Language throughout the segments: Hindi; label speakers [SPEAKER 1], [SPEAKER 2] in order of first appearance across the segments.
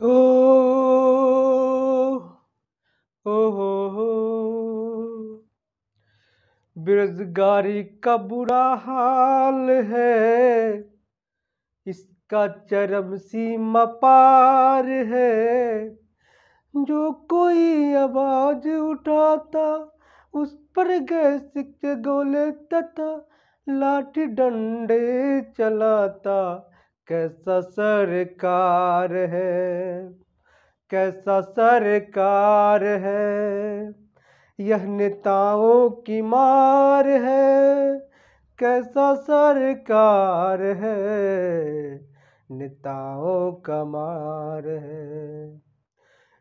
[SPEAKER 1] ओ ओ हो बेरोजगारी का बुरा हाल है, इसका चरम सीमा पार है। जो कोई आवाज उठाता उस पर गैस के गोले तथा लाठी डंडे चलाता। कैसा सरकार है, कैसा सरकार है, यह नेताओं की मार है। कैसा सरकार है, नेताओं का मार है।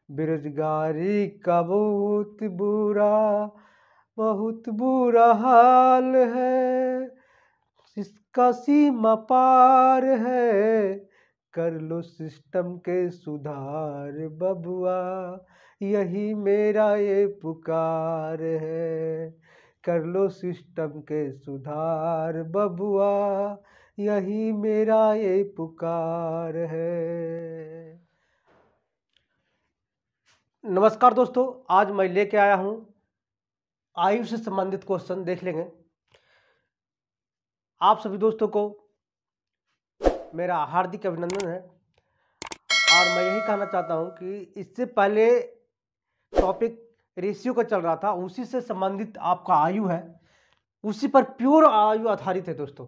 [SPEAKER 1] बेरोजगारी का बहुत बुरा हाल है, इसका सीमा पार है। कर लो सिस्टम के सुधार बबुआ, यही मेरा ये पुकार है। कर लो सिस्टम के सुधार बबुआ, यही मेरा ये पुकार है। नमस्कार दोस्तों, आज मैं लेके आया हूँ आयु से संबंधित क्वेश्चन देख लेंगे। आप सभी दोस्तों को मेरा हार्दिक अभिनंदन है और मैं यही कहना चाहता हूँ कि इससे पहले टॉपिक रेशियो का चल रहा था, उसी से संबंधित आपका आयु है, उसी पर प्योर आयु आधारित है दोस्तों।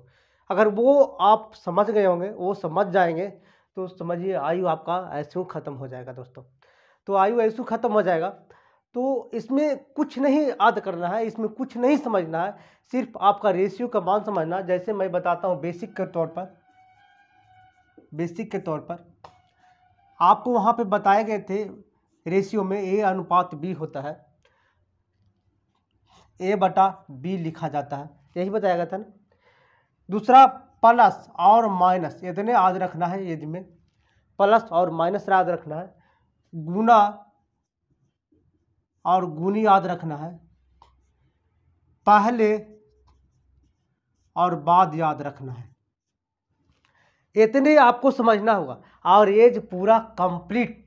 [SPEAKER 1] अगर वो आप समझ गए होंगे, वो समझ जाएंगे तो समझिए आयु आपका ऐसे खत्म हो जाएगा दोस्तों। तो आयु ऐसे खत्म हो जाएगा, तो इसमें कुछ नहीं याद करना है, इसमें कुछ नहीं समझना है, सिर्फ आपका रेशियो का मान समझना है। जैसे मैं बताता हूँ बेसिक के तौर पर आपको वहाँ पे बताए गए थे रेशियो में ए अनुपात बी होता है, ए बटा बी लिखा जाता है, यही बताया गया था ना। दूसरा प्लस और माइनस इतने याद रखना है, यदि में प्लस और माइनस याद रखना है, गुना और गुनी याद रखना है, पहले और बाद याद रखना है, इतने आपको समझना होगा। और एज पूरा कंप्लीट।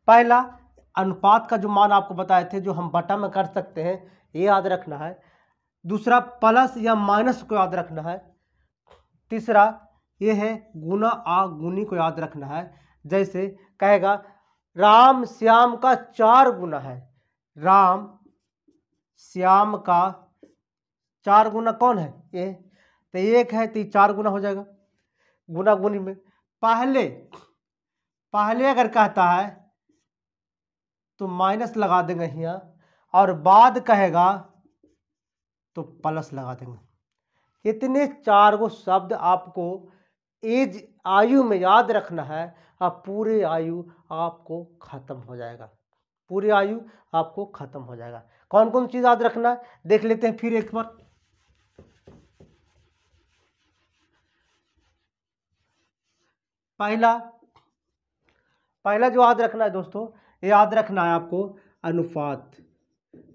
[SPEAKER 1] पहला अनुपात का जो मान आपको बताए थे, जो हम बटा में कर सकते हैं, ये याद रखना है। दूसरा प्लस या माइनस को याद रखना है। तीसरा ये है गुना आ गुनी को याद रखना है। जैसे कहेगा राम श्याम का 4 गुना है, राम श्याम का 4 गुना कौन है? ये तो 1 है, तो 4 गुना हो जाएगा गुना गुनी में। पहले अगर कहता है तो माइनस लगा देंगे यहाँ, और बाद कहेगा तो प्लस लगा देंगे। इतने 4 गो शब्द आपको एज आयु में याद रखना है, अब पूरे आयु आपको खत्म हो जाएगा, पूरी आयु आपको खत्म हो जाएगा। कौन कौन चीज याद रखना है देख लेते हैं फिर एक बार। पहला जो याद रखना है दोस्तों, ये याद रखना है आपको अनुपात,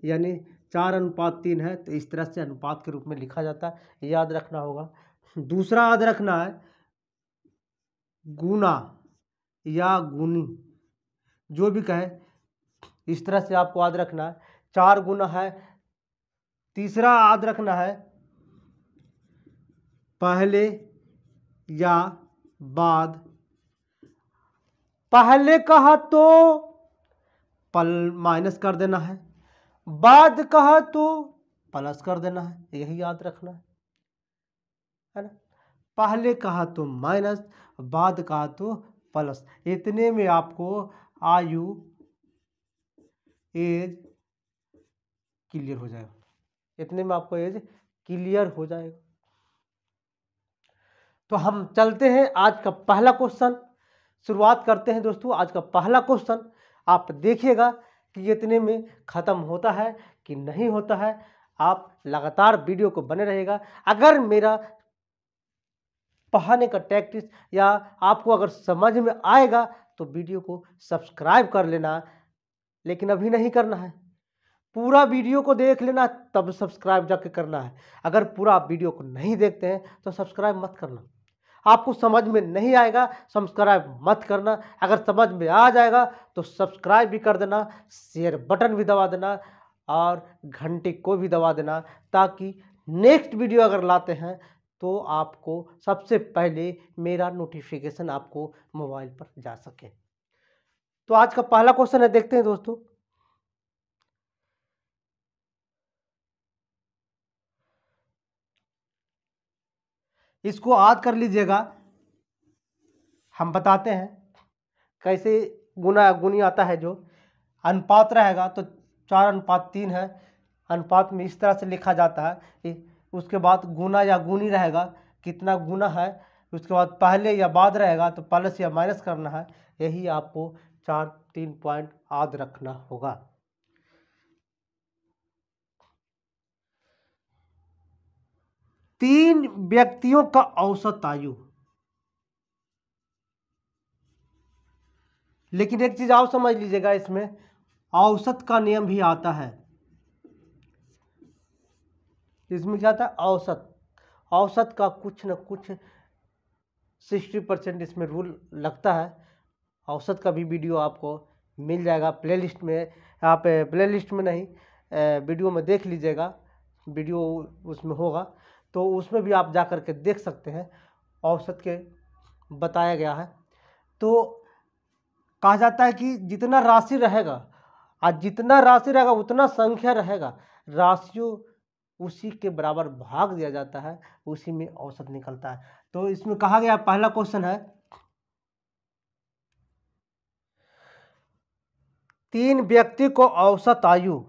[SPEAKER 1] यानी 4:3 है, तो इस तरह से अनुपात के रूप में लिखा जाता है, ये याद रखना होगा। दूसरा याद रखना है गुना या गुनी, जो भी कहे इस तरह से आपको याद रखना है, 4 गुना है। तीसरा याद रखना है पहले या बाद, पहले कहा तो माइनस कर देना है, बाद कहा तो प्लस कर देना है, यही याद रखना है ना। पहले कहा तो माइनस, बाद कहा तो प्लस, इतने में आपको आयु एज क्लियर हो जाएगा, इतने में आपको एज क्लियर हो जाएगा। तो हम चलते हैं आज का पहला क्वेश्चन, शुरुआत करते हैं दोस्तों। आज का पहला क्वेश्चन आप देखिएगा कि इतने में खत्म होता है कि नहीं होता है। आप लगातार वीडियो को बने रहेगा। अगर मेरा पढ़ाने का टैक्टिस या आपको अगर समझ में आएगा तो वीडियो को सब्सक्राइब कर लेना, लेकिन अभी नहीं करना है, पूरा वीडियो को देख लेना तब सब्सक्राइब जाके करना है। अगर पूरा वीडियो को नहीं देखते हैं तो सब्सक्राइब मत करना। आपको समझ में नहीं आएगा सब्सक्राइब मत करना, अगर समझ में आ जाएगा तो सब्सक्राइब भी कर देना, शेयर बटन भी दबा देना और घंटे को भी दबा देना, ताकि नेक्स्ट वीडियो अगर लाते हैं तो आपको सबसे पहले मेरा नोटिफिकेशन आपको मोबाइल पर जा सके। तो आज का पहला क्वेश्चन है, देखते हैं दोस्तों। इसको याद कर लीजिएगा, हम बताते हैं कैसे गुना गुनी आता है। जो अनुपात रहेगा तो 4:3 है, अनुपात में इस तरह से लिखा जाता है। उसके बाद गुना या गुनी रहेगा, कितना गुना है, उसके बाद पहले या बाद रहेगा तो प्लस या माइनस करना है। यही आपको 4-3 पॉइंट याद रखना होगा। तीन व्यक्तियों का औसत आयु, लेकिन एक चीज आप समझ लीजिएगा, इसमें औसत का नियम भी आता है। इसमें क्या आता है, औसत। औसत का कुछ न कुछ 60% इसमें रूल लगता है। औसत का भी वीडियो आपको मिल जाएगा प्लेलिस्ट में। आप प्लेलिस्ट में नहीं, वीडियो में देख लीजिएगा, वीडियो उसमें होगा, तो उसमें भी आप जा कर के देख सकते हैं। औसत के बताया गया है। तो कहा जाता है कि जितना राशि रहेगा और जितना राशि रहेगा उतना संख्या रहेगा, राशियों उसी के बराबर भाग दिया जाता है, उसी में औसत निकलता है। तो इसमें कहा गया, पहला क्वेश्चन है, तीन व्यक्ति को औसत आयु,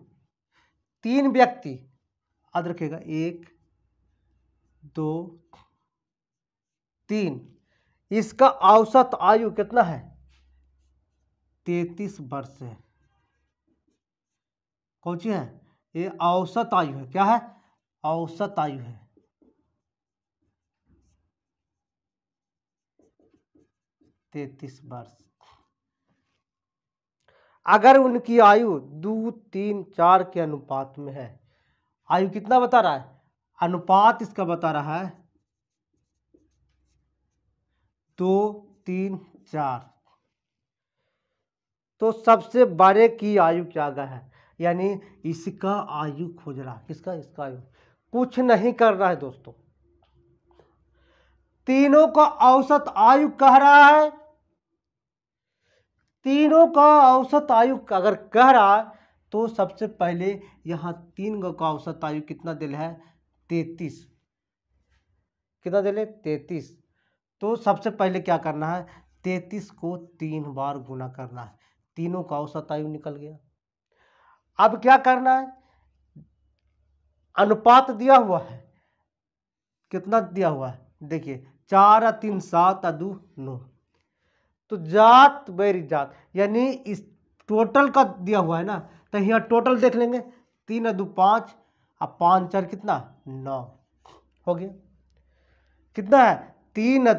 [SPEAKER 1] तीन व्यक्ति याद रखिएगा, 1 2 3, इसका औसत आयु कितना है, 33 वर्ष है। कौन सी है, ये औसत आयु है। क्या है, औसत आयु है। तैतीस वर्ष। अगर उनकी आयु 2, 3, 4 के अनुपात में है, आयु कितना बता रहा है, अनुपात इसका बता रहा है 2, 3, 4, तो सबसे बड़े की आयु क्या है, यानी इसका आयु खोज रहा है। किसका, इसका आयु। कुछ नहीं कर रहा है दोस्तों, तीनों का औसत आयु कह रहा है। तीनों का औसत आयु अगर कह रहा है तो सबसे पहले यहां तीन का औसत आयु कितना दिल है, 33। कितना दिल है, 33। तो सबसे पहले क्या करना है, 33 को 3 बार गुना करना है, तीनों का औसत आयु निकल गया। अब क्या करना है, अनुपात दिया हुआ है, कितना दिया हुआ है, देखिए 4 और 3 7 और 2 9, तो जात बेरी जात, यानी इस टोटल का दिया हुआ है ना, तो यहाँ टोटल देख लेंगे, 3 और 2 5 और 5 4 कितना, 9 हो गया। कितना है, 3 और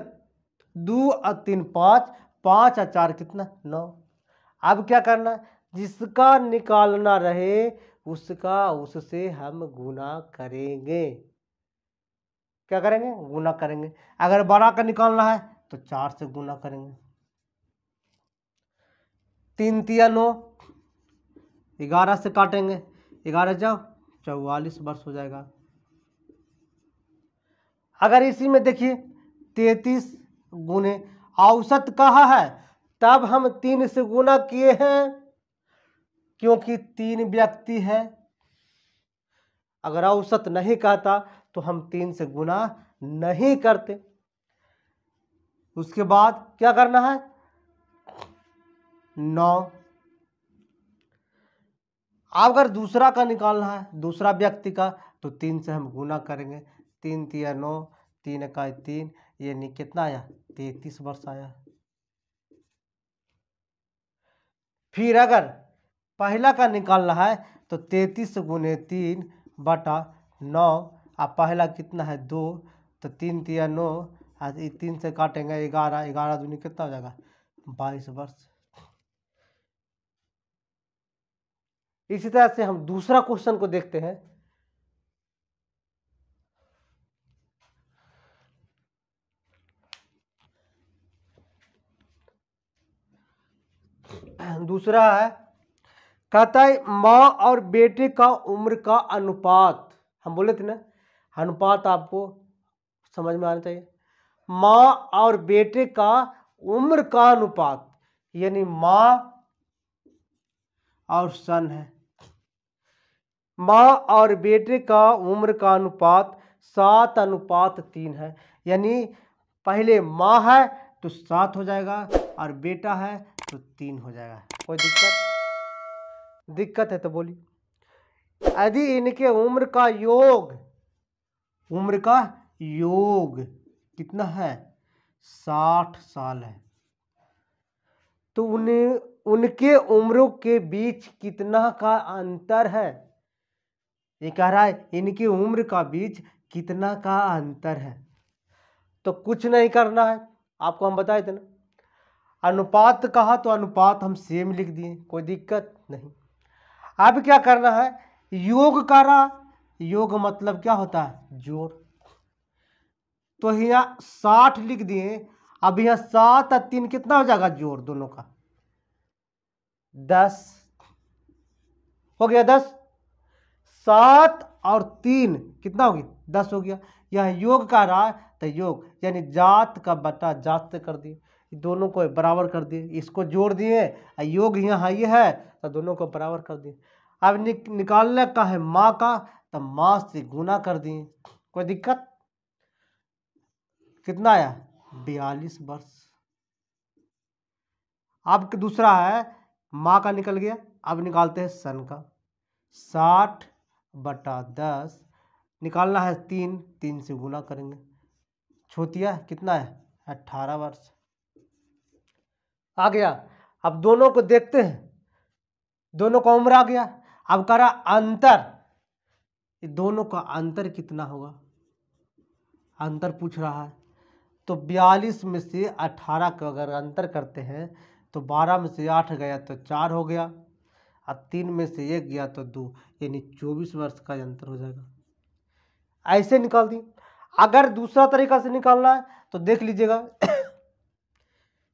[SPEAKER 1] 2 और 3 5, 5 और 4 कितना, 9। अब क्या करना, जिसका निकालना रहे उसका उससे हम गुना करेंगे। क्या करेंगे, गुना करेंगे। अगर बड़ा का निकालना है तो 4 से गुना करेंगे। 3 तिया 9, 11 से काटेंगे, 11 जाओ 44 वर्ष हो जाएगा। अगर इसी में देखिए 33 गुने औसत कहा है, तब हम 3 से गुना किए हैं, क्योंकि 3 व्यक्ति है। अगर औसत नहीं कहता तो हम 3 से गुना नहीं करते। उसके बाद क्या करना है, 9। अगर दूसरा का निकालना है, दूसरा व्यक्ति का, तो 3 से हम गुना करेंगे, 3 तिया 9, 3 इकाई 3, यानी कितना आया, 33 वर्ष आया। फिर अगर पहला का निकालना है तो 33 गुने 3 बटा 9, अब पहला कितना है 2, तो 3 तिया 9, 3 से काटेंगे 11, 11 दूनी कितना हो जाएगा, 22 वर्ष। इसी तरह से हम दूसरा क्वेश्चन को देखते हैं। दूसरा है, कहता है माँ और बेटे का उम्र का अनुपात। हम बोले थे ना, अनुपात आपको समझ में आना चाहिए। माँ और बेटे का उम्र का अनुपात, यानी माँ और सन है। माँ और बेटे का उम्र का अनुपात 7:3 है, यानी पहले माँ है तो 7 हो जाएगा और बेटा है तो 3 हो जाएगा। कोई दिक्कत है तो बोलिए। यदि इनके उम्र का योग कितना है, 60 साल है, तो उनके उम्रों के बीच कितना का अंतर है। ये कह रहा है इनकी उम्र का बीच कितना का अंतर है। तो कुछ नहीं करना है, आपको हम बताए थे ना, अनुपात कहा तो अनुपात हम सेम लिख दिए, कोई दिक्कत नहीं। अब क्या करना है, योग कर रहा, योग मतलब क्या होता है, जोड़। तो यहाँ 60 लिख दिए। अब यहाँ 7 और 3 कितना हो जाएगा, जोड़ दोनों का 10 हो गया। 10 7 और 3 कितना हो गया, 10 हो गया। यहाँ योग का रहा है तो योग यानी जात का बटा जात से कर दिए, दोनों को बराबर कर दिए, इसको जोड़ दिए, योग यहाँ ये है तो दोनों को बराबर कर दिए। अब निकालने का है माँ का, तो माँ से गुना कर दिए, कोई दिक्कत। कितना आया, 42 वर्ष। अब दूसरा है, माँ का निकल गया, अब निकालते हैं सन का। 60/10 निकालना है 3 से गुना करेंगे, छोटिया कितना है, 18 वर्ष आ गया। अब दोनों को देखते हैं, दोनों का उम्र आ गया। अब कह रहा अंतर, दोनों का अंतर कितना होगा, अंतर पूछ रहा है। तो 42 में से 18 का अगर अंतर करते हैं तो 12 में से 8 गया तो 4 हो गया, अब 3 में से 1 गया तो 2, यानी 24 वर्ष का अंतर हो जाएगा। ऐसे निकाल दी। अगर दूसरा तरीका से निकालना है तो देख लीजिएगा,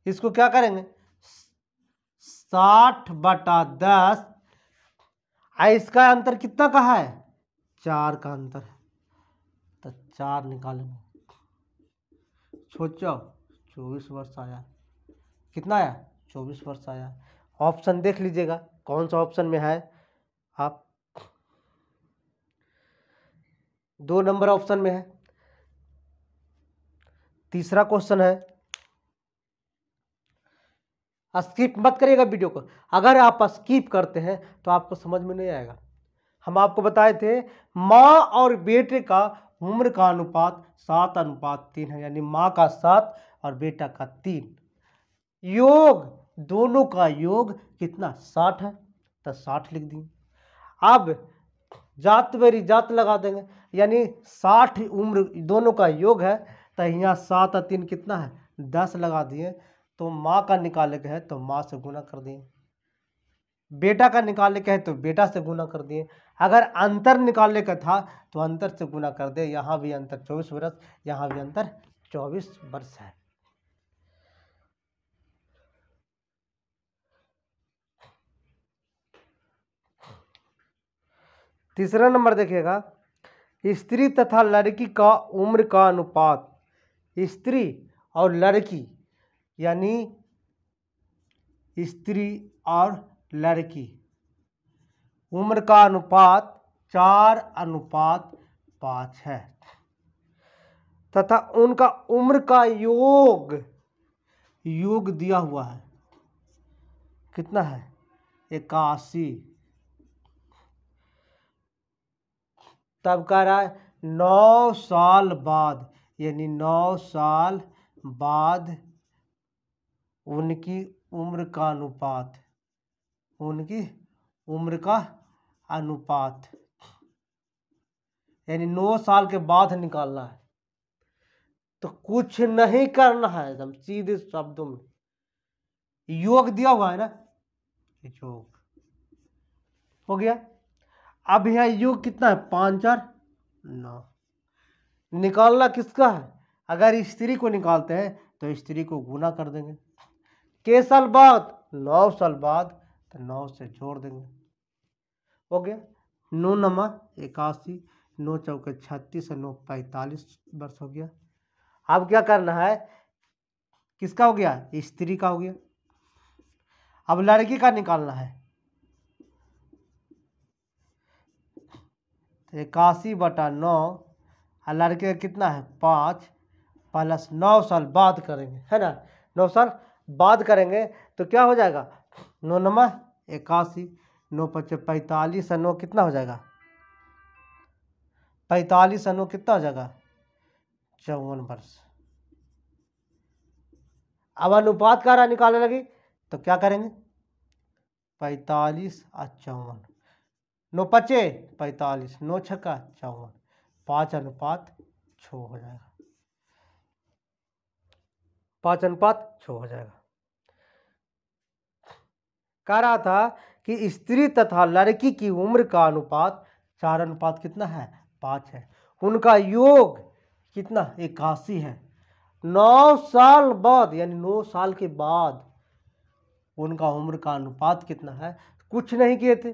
[SPEAKER 1] इसको क्या करेंगे, 60/10, इसका अंतर कितना का है, 4 का अंतर है, तो 4 निकालेंगे, सोचो 24 वर्ष आया। कितना आया, 24 वर्ष आया। ऑप्शन देख लीजिएगा कौन सा ऑप्शन में है। आप 2 नंबर ऑप्शन में है। तीसरा क्वेश्चन है, स्किप मत करिएगा वीडियो को, अगर आप स्किप करते हैं तो आपको समझ में नहीं आएगा। हम आपको बताए थे माँ और बेटे का उम्र का अनुपात 7:3 है, यानी माँ का 7 और बेटा का 3। योग, दोनों का योग कितना, 60 है, तो 60 लिख दिए। अब जात मेरी जात लगा देंगे, यानी 60 उम्र दोनों का योग है, तो यहाँ 7 और 3 कितना है, 10 लगा दिए। तो माँ का निकाले के है तो माँ से गुना कर दिए, बेटा का निकालने का है तो बेटा से गुना कर दिए। अगर अंतर निकालने का था तो अंतर से गुना कर दे। यहाँ भी अंतर 24 वर्ष, यहाँ भी अंतर 24 वर्ष है। तीसरा नंबर देखिएगा, स्त्री तथा लड़की का उम्र का अनुपात। स्त्री और लड़की, यानी स्त्री और लड़की उम्र का अनुपात 4:5 है, तथा उनका उम्र का योग दिया हुआ है, कितना है, 81। तब कह रहा है 9 साल बाद, यानी 9 साल बाद उनकी उम्र का अनुपात, उनकी उम्र का अनुपात, यानी 9 साल के बाद निकालना है। तो कुछ नहीं करना है, एकदम सीधे शब्दों में, योग दिया हुआ है ना, योग हो गया। अब यहाँ योग कितना है, 5 और 9। निकालना किसका है, अगर स्त्री को निकालते हैं तो स्त्री को गुना कर देंगे। के साल बाद, 9 साल बाद, तो 9 से जोड़ देंगे, हो गया। 9 नमा 81, 9 चौके 36 और 9 45 वर्ष हो गया। अब क्या करना है, किसका हो गया, स्त्री का हो गया। अब लड़की का निकालना है। 81/9 और लड़के का कितना है 5 प्लस 9 साल बाद करेंगे, है ना। 9 साल बाद करेंगे तो क्या हो जाएगा, 9 नमा 81, 9 5 45 और 9 कितना हो जाएगा 45 और 9 कितना हो जाएगा 54 वर्ष। अब अनुपात कार्य निकालने लगी तो क्या करेंगे, 45 और 54, 9 पचे 45, 9 छक्का 54, 5:6 हो जाएगा, 5:6 हो जाएगा। कह रहा था कि स्त्री तथा लड़की की उम्र का अनुपात 4 कितना है 5 है। उनका योग कितना 81 है। 9 साल बाद यानी 9 साल के बाद उनका उम्र का अनुपात कितना है, कुछ नहीं किए थे,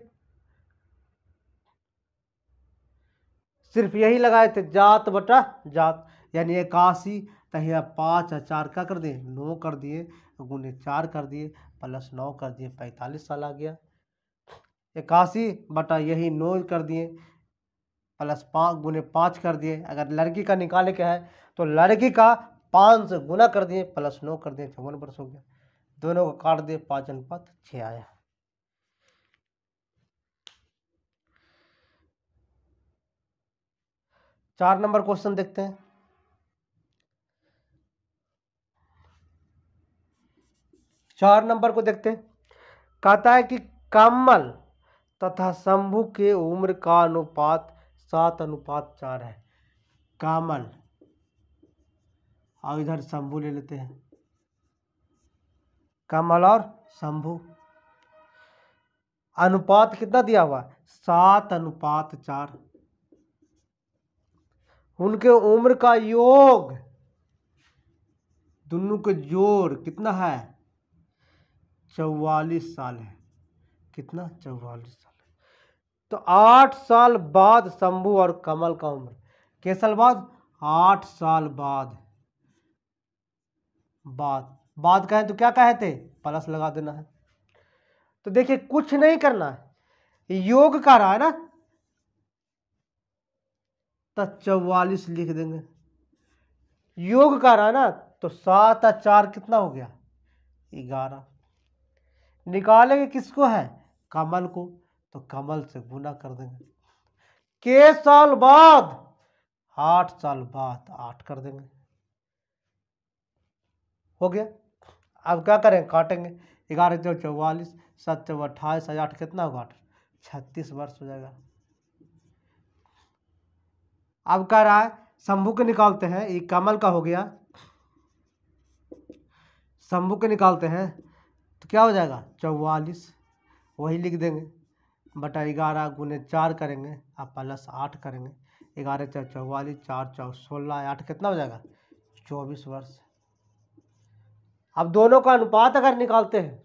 [SPEAKER 1] सिर्फ यही लगाए थे जात बटा जात, यानी 81 तो यहाँ 5 और 4 क्या कर दिए 9 कर दिए, गुने 4 कर दिए प्लस 9 कर दिए, 45 साल आ गया। 81 बटा यही 9 कर दिए प्लस 5 गुने 5 कर दिए। अगर लड़की का निकाले का है तो लड़की का 5 से गुना कर दिए प्लस 9 कर दिए, 54 वर्ष हो गया। दोनों को काट दिए, 5:6 आया। चार नंबर क्वेश्चन देखते हैं। चार नंबर को देखते हैं। कहता है कि कमल तथा शंभु के उम्र का अनुपात 7:4 है। कमल और इधर शंभु ले लेते हैं, कमल और शंभु अनुपात कितना दिया हुआ 7:4। उनके उम्र का योग दोनों के जोड़ कितना है 44 साल है। कितना 44 साल। तो 8 साल बाद शंभु और कमल का उम्र, कितने साल बाद 8 साल बाद, बाद कहें तो क्या कहे थे प्लस लगा देना है। तो देखिए कुछ नहीं करना है, योग का रहा है ना तो 44 लिख देंगे, योग का रहा है ना तो 7 और 4 कितना हो गया 11। निकालेंगे किसको है कमल को, तो कमल से गुना कर देंगे। के साल बाद 8 साल बाद 8 कर देंगे, हो गया। अब क्या करें काटेंगे, 11 × 44, 7 × 28, 8 कितना होगा 36 वर्ष हो जाएगा। अब कह रहा है शंभु के निकालते हैं, ये कमल का हो गया, शंभु के निकालते हैं तो क्या हो जाएगा 44, वही लिख देंगे बटा 11 गुने 4 करेंगे अब प्लस 8 करेंगे। 11 × 44, 4 × 16, 8 कितना हो जाएगा 24 वर्ष। अब दोनों का अनुपात अगर निकालते हैं,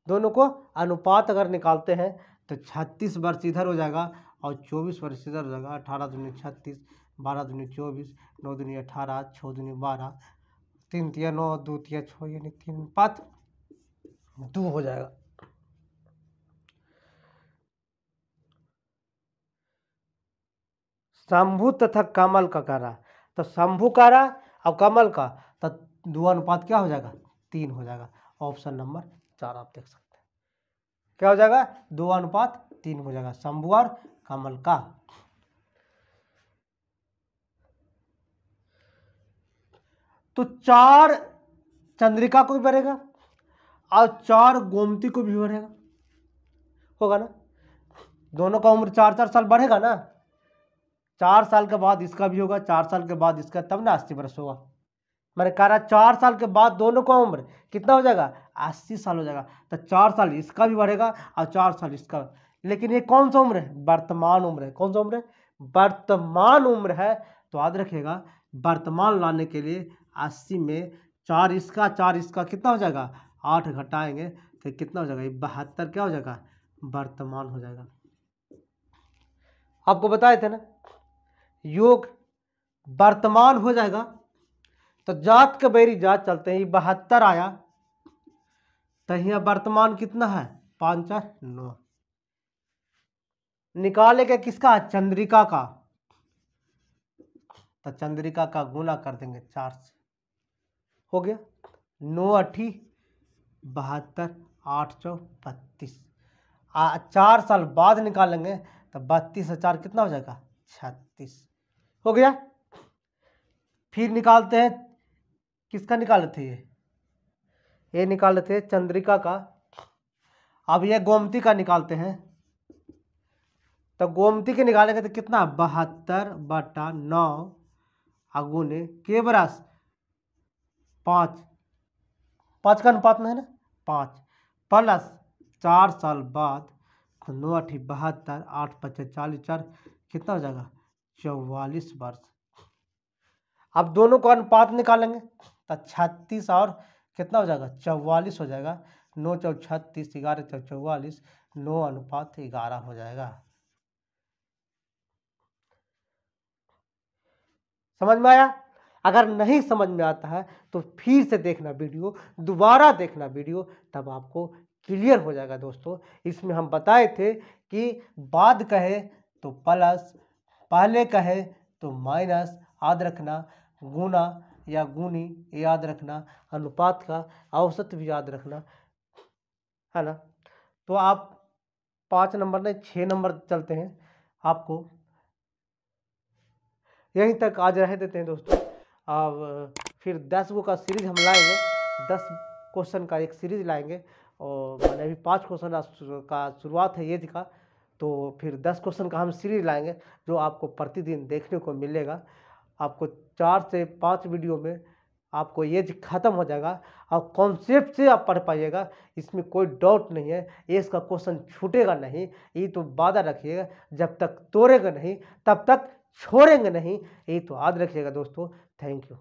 [SPEAKER 1] दोनों को अनुपात अगर निकालते हैं तो 36 वर्ष इधर हो जाएगा और 24 वर्ष इधर हो जाएगा। 18 दूनी 36, 12 दूनी 24, 9 दूनी 18, 6 दूनी 12, 3 तिया 9, 2 तिया 6 यानी 3 5 2 हो जाएगा। शंभु तथा कमल का कह रहा, तो शंभु का रहा और कमल का, तो 2 अनुपात क्या हो जाएगा 3 हो जाएगा। ऑप्शन नंबर 4 आप देख सकते हैं क्या हो जाएगा 2 अनुपात 3 हो जाएगा शंभु और कमल का। तो 4 चंद्रिका को भी भरेगा और 4 गोमती को भी भरेगा, होगा ना। दोनों का उम्र 4-4 साल बढ़ेगा ना, 4 साल के बाद इसका भी होगा, 4 साल के बाद इसका, तब ना 80 वर्ष होगा। मैंने कह रहा 4 साल के बाद दोनों का उम्र कितना हो जाएगा 80 साल हो जाएगा। तो 4 साल इसका भी बढ़ेगा और 4 साल इसका। लेकिन ये कौन सा उम्र है वर्तमान उम्र है। कौन सा उम्र है वर्तमान उम्र है। तो याद रखिएगा वर्तमान लाने के लिए 80 में 4 इसका कितना हो जाएगा 8 घटाएंगे तो कितना हो जाएगा, ये 72 क्या हो जाएगा, वर्तमान हो जाएगा। आपको बताए थे ना योग वर्तमान हो जाएगा, तो जात के बेरी जात चलते हैं, 72 आया तो यहाँ वर्तमान कितना है, 5 4 9। निकालेगा किसका, चंद्रिका का, तो चंद्रिका का गुना कर देंगे 4 से, हो गया 9 8 72 8 4 32। 4 साल बाद निकालेंगे तो 32 से 4 कितना हो जाएगा, 36, हो गया। फिर निकालते हैं, किसका निकाले थे, ये निकाले थे चंद्रिका का। अब ये गोमती का निकालते हैं, तो गोमती के निकालेंगे तो कितना, 72/9 अगुने के बरास 5, 5 का अनुपात में है ना 5, प्लस 4 साल बाद 9 8 72 8 5 40 4 कितना हो जाएगा, 44 वर्ष। अब दोनों को अनुपात निकालेंगे तो 36 और कितना हो जाएगा, 44 हो जाएगा। 9 4 36, 11 4 44, 9:11 हो जाएगा। समझ में आया? अगर नहीं समझ में आता है तो फिर से देखना वीडियो, दोबारा देखना वीडियो, तब आपको क्लियर हो जाएगा दोस्तों। इसमें हम बताए थे कि बाद कहे तो प्लस, पहले कहे तो माइनस, याद रखना, गुना या गुनी याद रखना, अनुपात का औसत भी याद रखना, है ना। तो आप 5 नंबर नहीं 6 नंबर चलते हैं, आपको यहीं तक आज रह देते हैं दोस्तों। अब फिर 10 का सीरीज हम लाएंगे, 10 क्वेश्चन का एक सीरीज लाएंगे, और मैंने अभी 5 क्वेश्चन का शुरुआत है एज का, तो फिर 10 क्वेश्चन का हम सीरीज लाएंगे जो आपको प्रतिदिन देखने को मिलेगा। आपको 4 से 5 वीडियो में आपको एज खत्म हो जाएगा और कॉन्सेप्ट से आप पढ़ पाइएगा, इसमें कोई डाउट नहीं है। एज का क्वेश्चन छूटेगा नहीं, ये तो वादा रखिएगा। जब तक तोड़ेगा नहीं तब तक छोड़ेंगे नहीं, ये तो याद रखिएगा दोस्तों। Thank you.